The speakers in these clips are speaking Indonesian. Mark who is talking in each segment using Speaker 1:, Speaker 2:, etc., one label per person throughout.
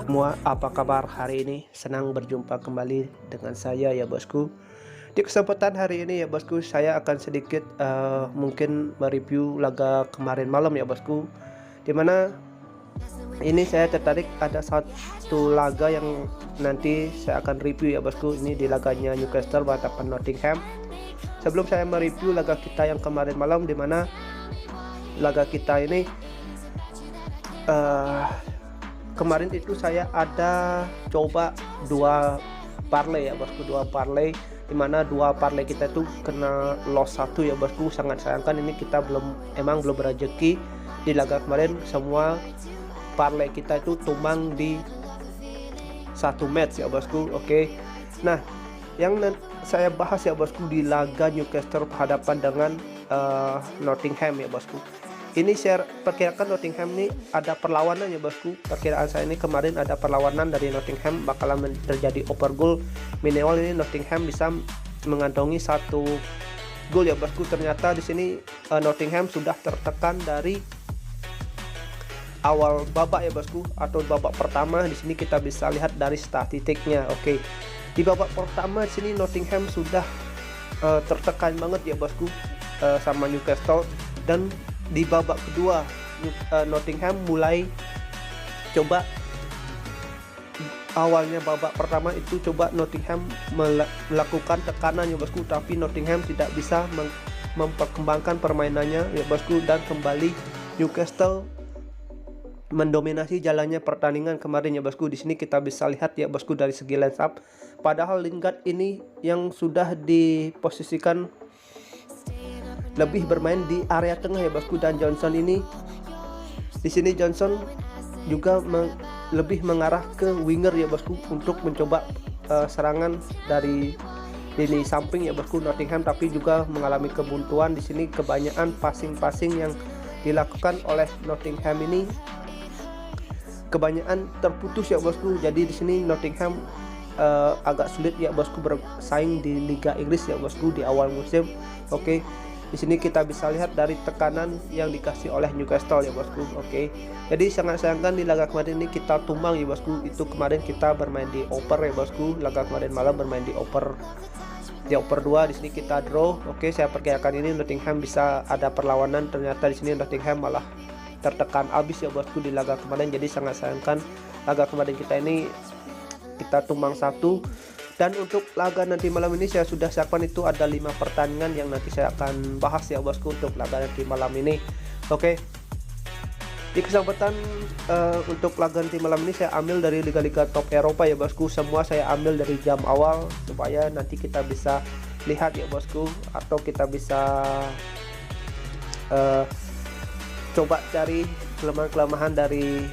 Speaker 1: Semua, apa kabar hari ini? Senang berjumpa kembali dengan saya ya bosku. Di kesempatan hari ini ya bosku, saya akan sedikit mungkin mereview laga kemarin malam ya bosku. Dimana ini saya tertarik ada satu laga yang nanti saya akan review ya bosku. Ini di laganya Newcastle berhadapan Nottingham. Sebelum saya mereview laga kita yang kemarin malam, dimana laga kita ini kemarin itu saya ada coba dua parlay ya bosku, dua parlay, dimana dua parlay kita itu kena loss satu ya bosku. Sangat sayangkan, ini kita belum berrezeki di laga kemarin. Semua parlay kita itu tumbang di satu match ya bosku. Oke. Nah, yang saya bahas ya bosku di laga Newcastle berhadapan dengan Nottingham ya bosku. Ini saya perkirakan Nottingham ini ada perlawanan ya bosku. Perkiraan saya ini kemarin ada perlawanan dari Nottingham, bakalan terjadi over goal. Minimal ini Nottingham bisa mengantongi satu gol ya bosku. Ternyata di sini Nottingham sudah tertekan dari awal babak ya bosku, atau babak pertama. Di sini kita bisa lihat dari statistiknya. Oke. Di babak pertama di sini Nottingham sudah tertekan banget ya bosku sama Newcastle, dan di babak kedua Nottingham mulai coba, awalnya babak pertama itu coba Nottingham melakukan tekanan ya bosku, tapi Nottingham tidak bisa memperkembangkan permainannya ya bosku, dan kembali Newcastle mendominasi jalannya pertandingan kemarin ya bosku. Di sini kita bisa lihat ya bosku dari segi line up, padahal Lingard ini yang sudah diposisikan lebih bermain di area tengah ya bosku, dan Johnson ini di sini Johnson juga lebih mengarah ke winger ya bosku untuk mencoba serangan dari lini samping ya bosku Nottingham, tapi juga mengalami kebuntuan. Di sini kebanyakan passing yang dilakukan oleh Nottingham ini kebanyakan terputus ya bosku. Jadi di sini Nottingham agak sulit ya bosku bersaing di Liga Inggris ya bosku di awal musim. Oke. Di sini kita bisa lihat dari tekanan yang dikasih oleh Newcastle ya bosku. Oke. Jadi sangat sayangkan di laga kemarin ini kita tumbang ya bosku. Itu kemarin kita bermain di over ya bosku. Laga kemarin malam bermain di over 2. Di sini kita draw. Oke, saya perkirakan ini Nottingham bisa ada perlawanan. Ternyata di sini Nottingham malah tertekan habis ya bosku di laga kemarin. Jadi sangat sayangkan laga kemarin kita ini kita tumbang satu. Dan untuk laga nanti malam ini saya sudah siapkan itu ada 5 pertandingan yang nanti saya akan bahas ya bosku untuk laga nanti malam ini. Oke. Di kesempatan untuk laga nanti malam ini saya ambil dari liga-liga top Eropa ya bosku. Semua saya ambil dari jam awal supaya nanti kita bisa lihat ya bosku, atau kita bisa coba cari kelemahan-kelemahan dari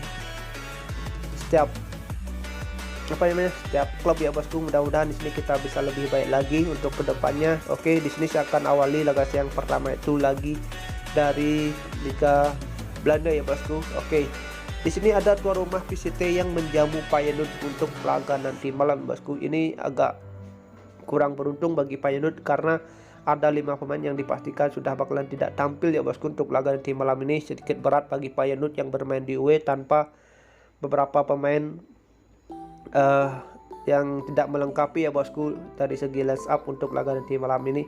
Speaker 1: setiap setiap klub ya bosku. Mudah-mudahan di sini kita bisa lebih baik lagi untuk kedepannya. Oke, di sini saya akan awali laga yang pertama itu lagi dari Liga Belanda ya bosku. Oke, di sini ada tuan rumah PSV yang menjamu Feyenoord untuk laga nanti malam bosku. Ini agak kurang beruntung bagi Feyenoord karena ada 5 pemain yang dipastikan sudah bakalan tidak tampil ya bosku untuk laga nanti malam ini. Sedikit berat bagi Feyenoord yang bermain di UE tanpa beberapa pemain yang tidak melengkapi ya bosku dari segi line up untuk laga nanti malam ini.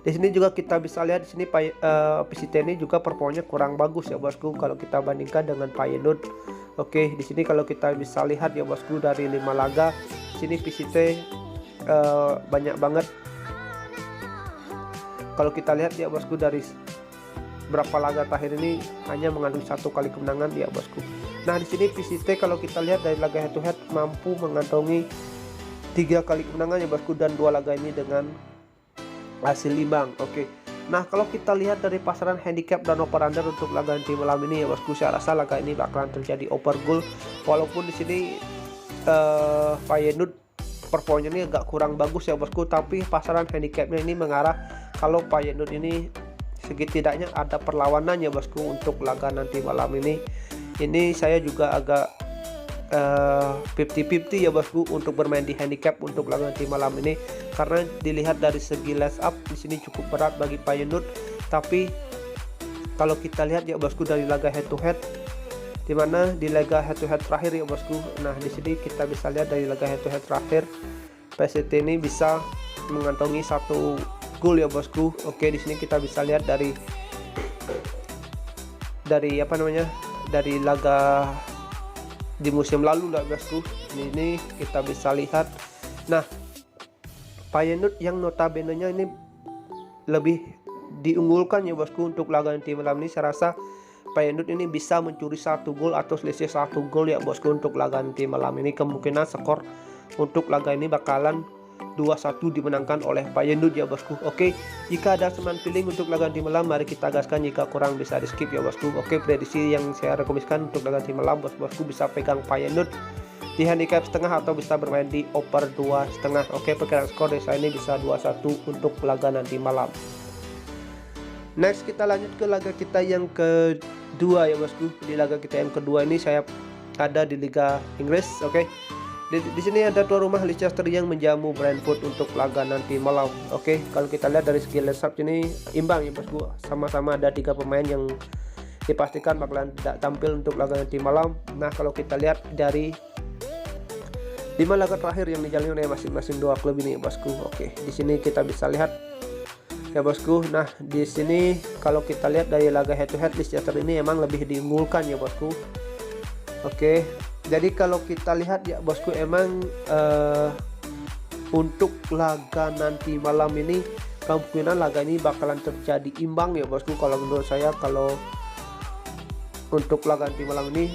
Speaker 1: Di sini juga kita bisa lihat di sini PSV ini juga performanya kurang bagus ya bosku kalau kita bandingkan dengan Feyenoord. Oke, di sini kalau kita bisa lihat ya bosku dari 5 laga di sini PSV banyak banget. Kalau kita lihat ya bosku dari berapa laga terakhir ini hanya mengandung 1 kali kemenangan ya bosku. Nah, di sini PSV kalau kita lihat dari laga head to head mampu mengantongi 3 kali kemenangan ya bosku, dan 2 laga ini dengan hasil imbang. Oke. Nah, kalau kita lihat dari pasaran handicap dan over under untuk laga nanti malam ini ya bosku, saya rasa laga ini bakalan terjadi over goal. Walaupun di sini Feyenoord performanya ini agak kurang bagus ya bosku, tapi pasaran handicapnya ini mengarah kalau Feyenoord ini setidaknya ada perlawanan ya bosku untuk laga nanti malam ini. Ini saya juga agak 50-50 ya bosku untuk bermain di handicap untuk laga nanti malam ini, karena dilihat dari segi line up di sini cukup berat bagi Feyenoord. Tapi kalau kita lihat ya bosku dari laga head to head dimana di laga head to head terakhir ya bosku. Nah di sini kita bisa lihat dari laga head to head terakhir PSIT ini bisa mengantongi 1 gol ya bosku. Oke, di sini kita bisa lihat dari apa namanya, dari laga di musim lalu lah bosku. Ini kita bisa lihat. Nah, Feyenoord yang notabene-nya ini lebih diunggulkan ya bosku untuk laga nanti malam ini. Saya rasa Feyenoord ini bisa mencuri 1 gol atau selisih 1 gol ya bosku untuk laga nanti malam ini. Kemungkinan skor untuk laga ini bakalan 2-1 dimenangkan oleh Feyenoord ya bosku. Oke, jika ada seman feeling untuk laga nanti malam, mari kita gaskan. Jika kurang bisa di skip ya bosku. Oke, prediksi yang saya rekomendasikan untuk laga nanti malam, bosku bisa pegang Feyenoord di handicap setengah atau bisa bermain di over 2,5. Oke, perkiraan skor desa ini bisa 2-1 untuk laga nanti malam. Next kita lanjut ke laga kita yang kedua ya bosku. Di laga kita yang kedua ini saya ada di Liga Inggris. Oke, di sini ada tuan rumah Leicester yang menjamu Brentford untuk laga nanti malam. Oke, kalau kita lihat dari segi line up ini imbang ya bosku. Sama-sama ada 3 pemain yang dipastikan bakalan tidak tampil untuk laga nanti malam. Nah, kalau kita lihat dari 5 laga terakhir yang dijalani oleh masing-masing 2 klub ini ya bosku. Oke, di sini kita bisa lihat ya bosku. Nah, di sini kalau kita lihat dari laga head to head, Leicester ini emang lebih diunggulkan ya bosku. Oke, jadi kalau kita lihat ya bosku, emang untuk laga nanti malam ini kemungkinan laga ini bakalan terjadi imbang ya bosku. Kalau menurut saya, kalau untuk laga nanti malam ini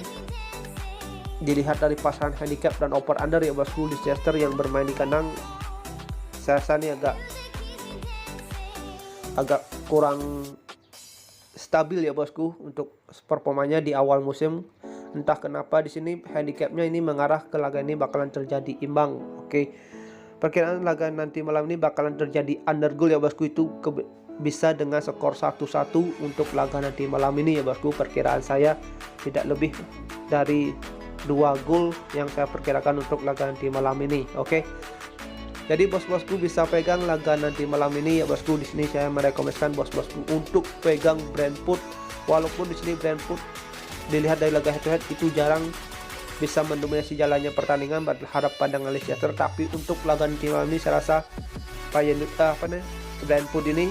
Speaker 1: dilihat dari pasangan handicap dan over under ya bosku, Leicester yang bermain di kandang saya rasa ini agak kurang stabil ya bosku untuk performanya di awal musim. Entah kenapa di sini handicapnya ini mengarah ke laga ini bakalan terjadi imbang. Oke, perkiraan laga nanti malam ini bakalan terjadi under goal ya bosku, itu bisa dengan skor 1-1 untuk laga nanti malam ini ya bosku. Perkiraan saya tidak lebih dari 2 gol yang saya perkirakan untuk laga nanti malam ini. Oke, jadi bos-bosku bisa pegang laga nanti malam ini ya bosku. Di sini saya merekomendasikan bos-bosku untuk pegang Brentford, walaupun di sini Brentford dilihat dari laga head to head itu jarang bisa mendominasi jalannya pertandingan berharap pandangan Leicester. Tapi untuk laga nanti malam ini saya rasa Brentford ini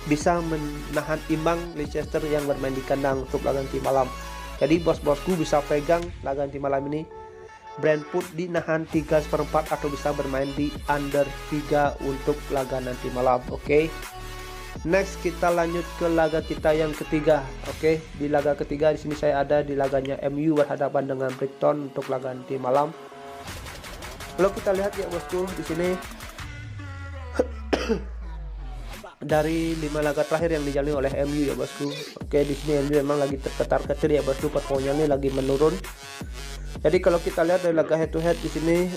Speaker 1: bisa menahan imbang Leicester yang bermain di kandang untuk laga nanti malam. Jadi bos-bosku bisa pegang laga nanti malam ini Brentford di nahan 3/4 atau bisa bermain di under 3 untuk laga nanti malam. Oke. Next kita lanjut ke laga kita yang ketiga. Oke, di laga ketiga di sini saya ada di laganya MU berhadapan dengan Brighton untuk laga nanti malam. Kalau kita lihat ya bosku, di sini dari 5 laga terakhir yang dijalani oleh MU ya bosku. Oke, di sini MU memang lagi terketar-ketir ya bosku, performanya ini lagi menurun. Jadi kalau kita lihat dari laga head to head di sini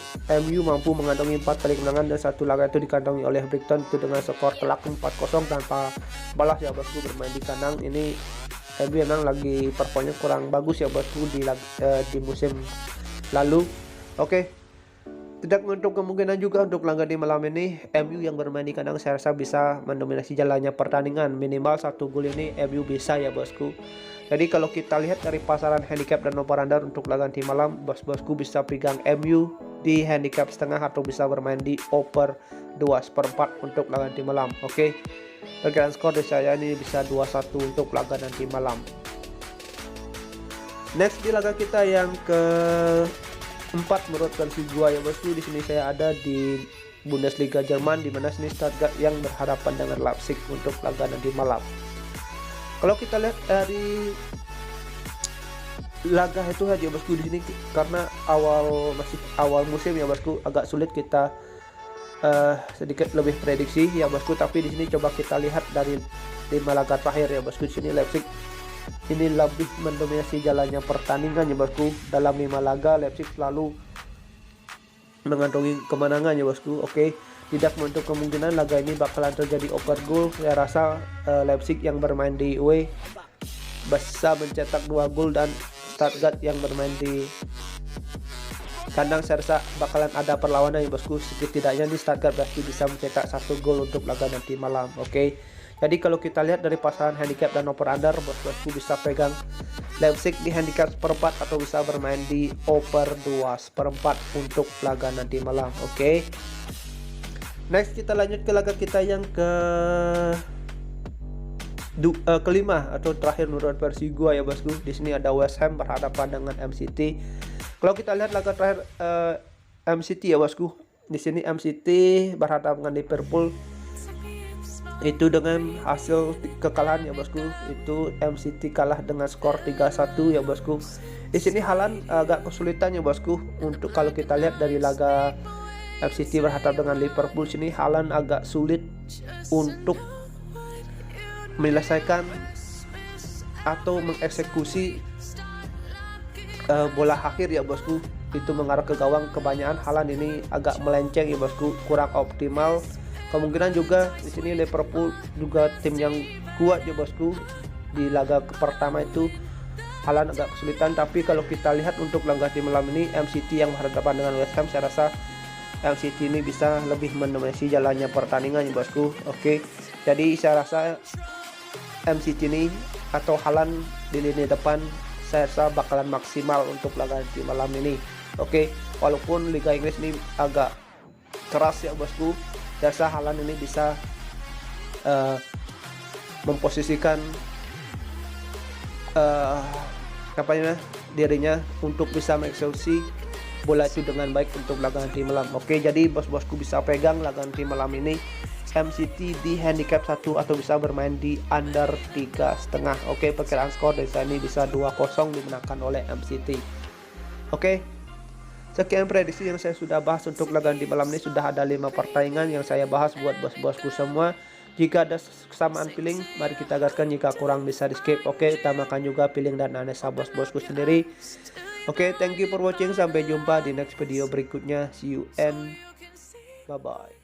Speaker 1: MU mampu mengantongi 4 kali kemenangan dan 1 laga itu dikantongi oleh Brighton itu dengan skor telak 4-0 tanpa balas ya bosku bermain di kandang. Ini MU memang lagi performanya kurang bagus ya bosku di musim lalu. Oke, tidak menutup kemungkinan juga untuk laga di malam ini MU yang bermain di kandang saya rasa bisa mendominasi jalannya pertandingan. Minimal 1 gol ini MU bisa ya bosku. Jadi kalau kita lihat dari pasaran handicap dan over under untuk laga nanti malam, bos-bosku bisa pegang MU di handicap setengah atau bisa bermain di over 2/4 untuk laga nanti malam. Oke, perkiraan skor dari saya ini bisa 2-1 untuk laga nanti malam. Next di laga kita yang keempat menurut versi gua ya bosku, di sini saya ada di Bundesliga Jerman, di mana sini Stuttgart yang berhadapan dengan Leipzig untuk laga nanti malam. Kalau kita lihat dari laga itu aja bosku di sini, karena masih awal musim ya bosku, agak sulit kita sedikit lebih prediksi ya bosku. Tapi di sini coba kita lihat dari 5 laga terakhir ya bosku. Di sini Leipzig ini lebih mendominasi jalannya pertandingan ya bosku. Dalam 5 laga Leipzig selalu mengantongi kemenangan ya bosku. Oke, tidak menutup kemungkinan laga ini bakalan terjadi over goal. Saya rasa Leipzig yang bermain di away bisa mencetak 2 gol dan Stuttgart yang bermain di kandang saya rasa bakalan ada perlawanan ya bosku. Setidaknya di Stuttgart pasti bisa mencetak 1 gol untuk laga nanti malam. Oke, jadi kalau kita lihat dari pasaran handicap dan over under, bosku bisa pegang Leipzig di handicap seperempat atau bisa bermain di over 2/4 untuk laga nanti malam. Oke. Next kita lanjut ke laga kita yang kelima atau terakhir menurut versi gua ya bosku. Di sini ada West Ham berhadapan dengan MCT. Kalau kita lihat laga terakhir MCT ya bosku. Di sini MCT berhadapan dengan Liverpool. Itu dengan hasil kekalahan ya bosku. Itu MCT kalah dengan skor 3-1 ya bosku. Di sini Haaland agak kesulitan ya bosku. Untuk kalau kita lihat dari laga MCT berhadapan dengan Liverpool, sini Haaland agak sulit untuk menyelesaikan atau mengeksekusi bola akhir ya bosku. Itu mengarah ke gawang. Kebanyakan Haaland ini agak melenceng ya bosku, kurang optimal. Kemungkinan juga di sini Liverpool juga tim yang kuat ya bosku. Di laga pertama itu Haaland agak kesulitan, tapi kalau kita lihat untuk laga di malam ini MCT yang berhadapan dengan West Ham, saya rasa MCT ini bisa lebih mendominasi jalannya pertandingan ya bosku. Oke. Jadi saya rasa MCT ini atau Haaland di lini depan saya rasa bakalan maksimal untuk laga di malam ini. Oke. Walaupun Liga Inggris ini agak keras ya bosku, saya rasa Haaland ini bisa memposisikan dirinya untuk bisa mengeksekusi bola itu dengan baik untuk laga nanti malam. Oke, jadi bos-bosku bisa pegang laga nanti malam ini MCT di handicap 1 atau bisa bermain di under 3,5. Oke, perkiraan skor dari saya ini bisa 2-0 dimenangkan oleh MCT. Oke. Sekian prediksi yang saya sudah bahas untuk laga di malam ini. Sudah ada 5 pertandingan yang saya bahas buat bos-bosku semua. Jika ada kesamaan feeling, mari kita gaskan. Jika kurang bisa di skip. Oke, utamakan juga feeling dan analisa bos-bosku sendiri. Oke, thank you for watching. Sampai jumpa di next video berikutnya. See you and bye-bye.